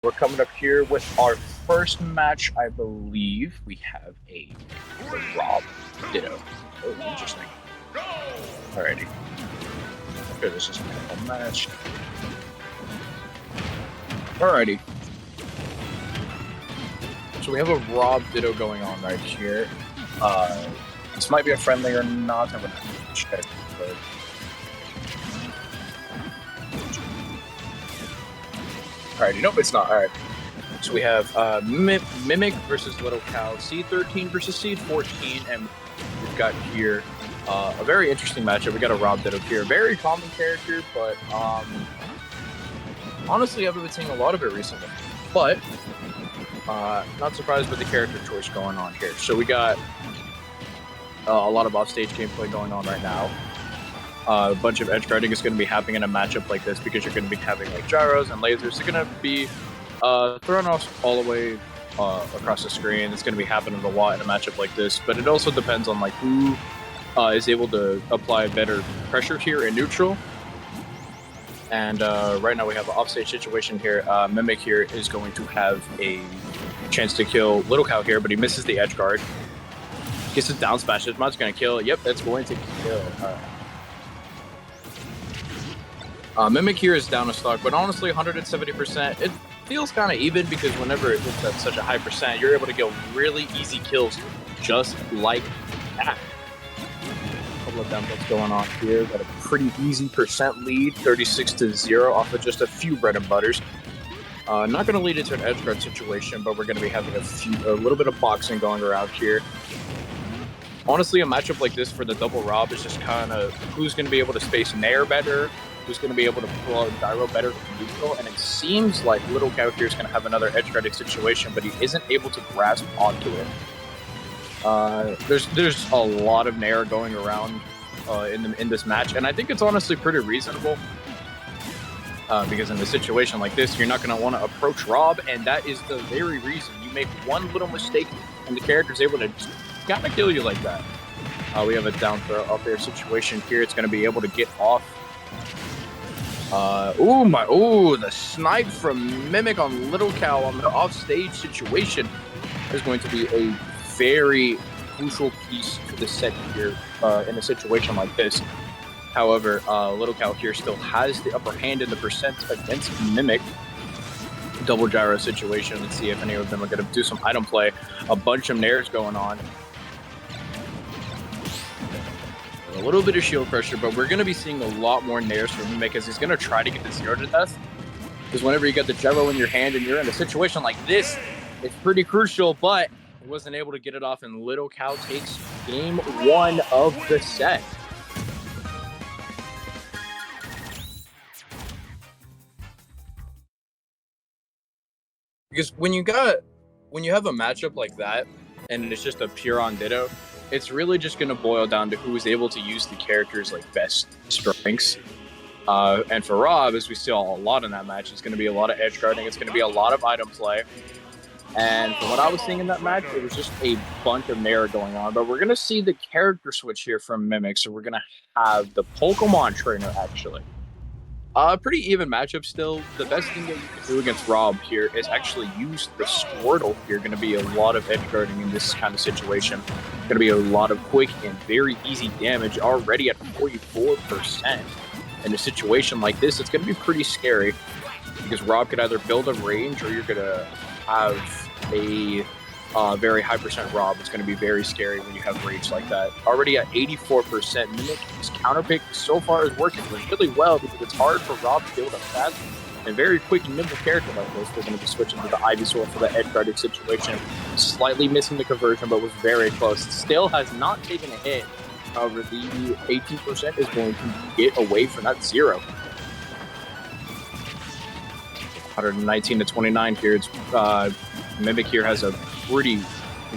We're coming up here with our first match. I believe we have a Rob Ditto. Oh, interesting. Alrighty. Okay, this is a match. Alrighty. So we have a Rob Ditto going on right here. This might be a friendly or not. I'm gonna have to check. But... Alrighty, nope, it's not. Alright. So we have Mimik versus littlecow, C13 versus C14, and we've got here a very interesting matchup. We got a Rob Ditto here, very common character, but honestly, I've been seeing a lot of it recently. But not surprised with the character choice going on here. So we got a lot of offstage gameplay going on right now. A bunch of edge guarding is going to be happening in a matchup like this because you're going to be having like gyros and lasers. They're going to be thrown off all the way across the screen. It's going to be happening a lot in a matchup like this, but it also depends on like who is able to apply better pressure here in neutral. And right now we have an offstage situation here. Mimik here is going to have a chance to kill littlecow here, but he misses the edge guard. Gets his down smash. His mod's going to kill. Yep, that's going to kill. Mimik here is down a stock, but honestly, 170%. It feels kind of even because whenever it hits at such a high percent, you're able to get really easy kills just like that. A couple of downfalls going on here. Got a pretty easy percent lead, 36-0 off of just a few bread and butters. Not going to lead into an edge guard situation, but we're going to be having a little bit of boxing going around here. Honestly, a matchup like this for the double Rob is just kind of who's going to be able to space Nair better, who's going to be able to pull out gyro better than neutral, and it seems like littlecow here is going to have another edge guarding situation, but he isn't able to grasp onto it. There's a lot of Nair going around in this match, and I think it's honestly pretty reasonable because in a situation like this, you're not going to want to approach Rob, and that is the very reason. You make one little mistake, and the character's able to kind of kill you like that. We have a down throw up air situation here. It's going to be able to get off. The snipe from Mimik on littlecow on the offstage situation is going to be a very crucial piece to the set here in a situation like this. However, littlecow here still has the upper hand in the percent against Mimik. Double gyro situation. Let's see if any of them are going to do some item play. A bunch of nairs going on. A little bit of shield pressure, but we're going to be seeing a lot more nairs from Mimik as he's going to try to get the 0 to death. Because whenever you get the gyro in your hand and you're in a situation like this, it's pretty crucial, but he wasn't able to get it off, and littlecow takes game 1 of the set. Because when you have a matchup like that, and it's just a pure on Ditto, it's really just going to boil down to who is able to use the character's like best strengths. And for Rob, as we saw a lot in that match, it's going to be a lot of edge guarding. It's going to be a lot of item play. And from what I was seeing in that match, it was just a bunch of Nair going on. But we're going to see the character switch here from Mimik. So we're going to have the Pokemon trainer, actually. Pretty even matchup still. The best thing that you can do against Rob here is actually use the Squirtle here. Going to be a lot of edge guarding in this kind of situation. Going to be a lot of quick and very easy damage already at 44%. In a situation like this, it's going to be pretty scary because Rob could either build a range or you're going to have a very high percent Rob. It's going to be very scary when you have rage like that. Already at 84%, Mimik's counterpick so far is working really well because it's hard for Rob to build a fast and very quick and nimble character like this. We're going to be switching to the Ivysaur for the edge guarded situation. Slightly missing the conversion, but was very close. Still has not taken a hit. However, the 18% is going to get away from that 0. 119-29 here. It's Mimik here has a pretty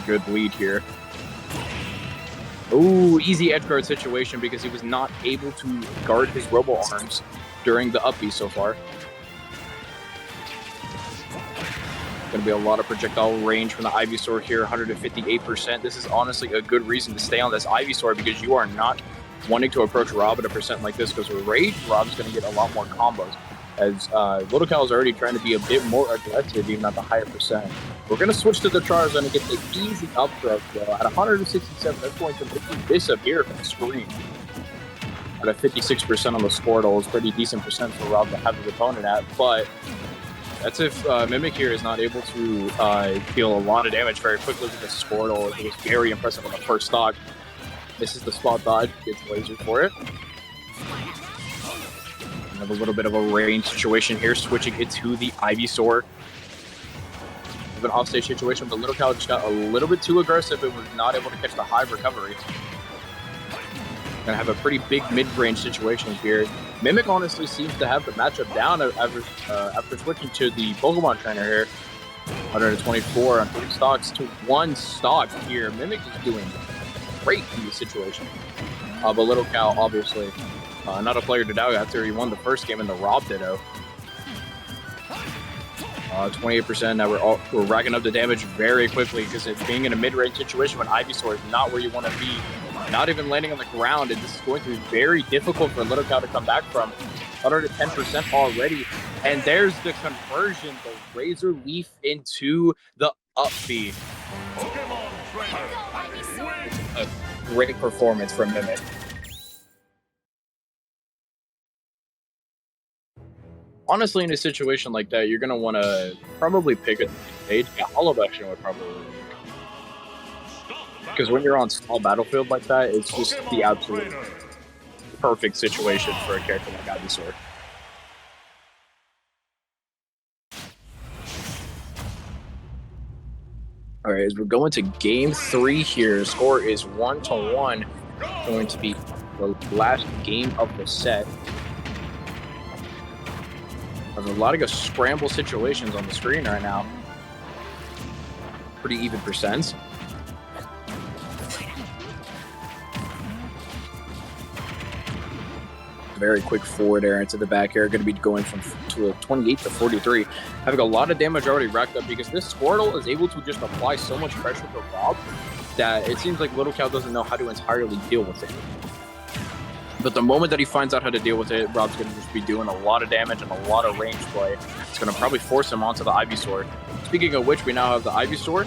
good lead here. Oh, easy edge guard situation because he was not able to guard his robo arms during the up B so far. Going to be a lot of projectile range from the Ivysaur here, 158%. This is honestly a good reason to stay on this Ivysaur because you are not wanting to approach Rob at a percent like this because with Rage, Rob's going to get a lot more combos. as Little Cow is already trying to be a bit more aggressive, even at the higher percent. We're going to switch to the Charizard and get the easy up throw at 167. That's going to make this appear from the screen. At a 56% on the Squirtle is pretty decent percent for Rob to have his opponent at, but that's if Mimik here is not able to deal a lot of damage very quickly with the Squirtle. It was very impressive on the first stock. This is the spot dodge, gets laser for it. Have a little bit of a range situation here, switching it to the Ivysaur. An offstage situation, but Little Cow just got a little bit too aggressive and was not able to catch the high recovery. Gonna have a pretty big mid-range situation here. Mimik honestly seems to have the matchup down after switching to the Pokemon trainer here. 124 on 3 stocks to 1 stock here. Mimik is doing great in this situation. But Little Cow, obviously, not a player to doubt after he won the first game in the Rob Ditto. 28%. Now we're racking up the damage very quickly because it's being in a mid-range situation when Ivysaur is not where you want to be. Not even landing on the ground, and this is going to be very difficult for Little Cow to come back from. 110% already, and there's the conversion, the Razor Leaf into the up B. A great performance from Mimik. Honestly, in a situation like that, you're going to want to probably pick a stage. Yeah, Hollow Bastion would probably work. Because when you're on small battlefield like that, it's just the absolute perfect situation for a character like Ivysaur. All right, as we're going to game 3 here, score is 1-1. Going to be the last game of the set. There's a lot of scramble situations on the screen right now. Pretty even percents. Very quick forward air into the back air. Going to be going from 28 to 43. Having a lot of damage already racked up because this Squirtle is able to just apply so much pressure to Rob that it seems like Little Cow doesn't know how to entirely deal with it. But the moment that he finds out how to deal with it, Rob's going to just be doing a lot of damage and a lot of range play. It's going to probably force him onto the Ivysaur. Speaking of which, we now have the Ivysaur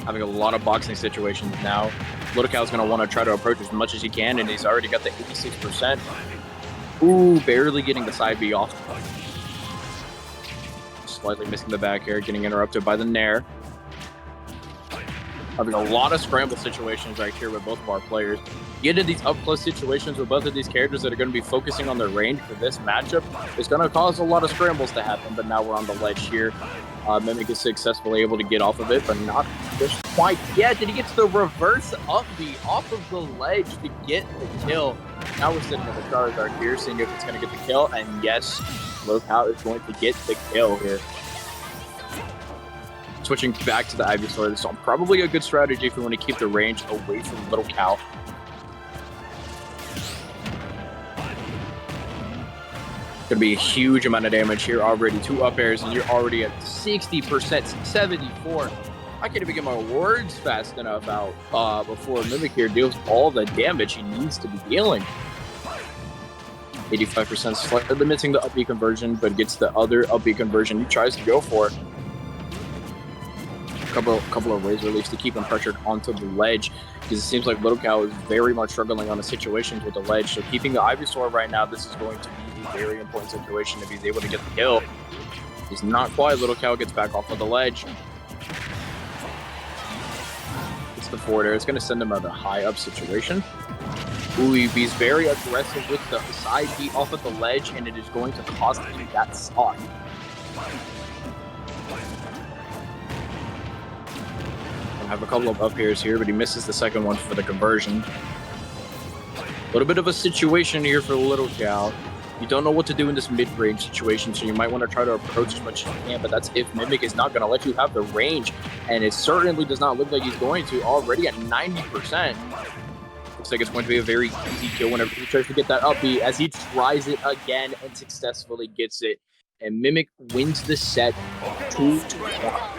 having a lot of boxing situations now. Little Cow's going to want to try to approach as much as he can, and he's already got the 86%. Ooh, barely getting the side B off. Slightly missing the back air, getting interrupted by the Nair. Having a lot of scramble situations right here with both of our players. Get into these up-close situations with both of these characters that are going to be focusing on their range for this matchup. It's going to cause a lot of scrambles to happen, but now we're on the ledge here. Mimik is successfully able to get off of it, but not just quite yet. Did he get the reverse up B off of the ledge to get the kill? Now we're sitting in the Charizard here, seeing if it's going to get the kill, and yes, Little Cow is going to get the kill here. Switching back to the Ivysaur, this is probably a good strategy if we want to keep the range away from Little Cow. Going to be a huge amount of damage here already. 2 up airs, and you're already at 60%, 74. I can't even get my words fast enough out before Mimik here deals all the damage he needs to be dealing. 85% slightly missing the up B conversion, but gets the other up B conversion he tries to go for. Couple of Razor Leafs to keep him pressured onto the ledge, because it seems like Little Cow is very much struggling on the situations with the ledge. So keeping the Ivysaur right now, this is going to be a very important situation if he's able to get the kill. He's not quite. Little Cow gets back off of the ledge. It's the forward air. It's going to send him out a high up situation. Ooh, he's very aggressive with the side B off of the ledge, and it is going to cost him that stock. Have a couple of up airs here, but he misses the second one for the conversion. A little bit of a situation here for Little Cow. You don't know what to do in this mid-range situation, so you might want to try to approach as much as you can, but that's if Mimik is not going to let you have the range, and it certainly does not look like he's going to, already at 90%. Looks like it's going to be a very easy kill whenever he tries to get that up B, as he tries it again and successfully gets it. And Mimik wins the set 2-1.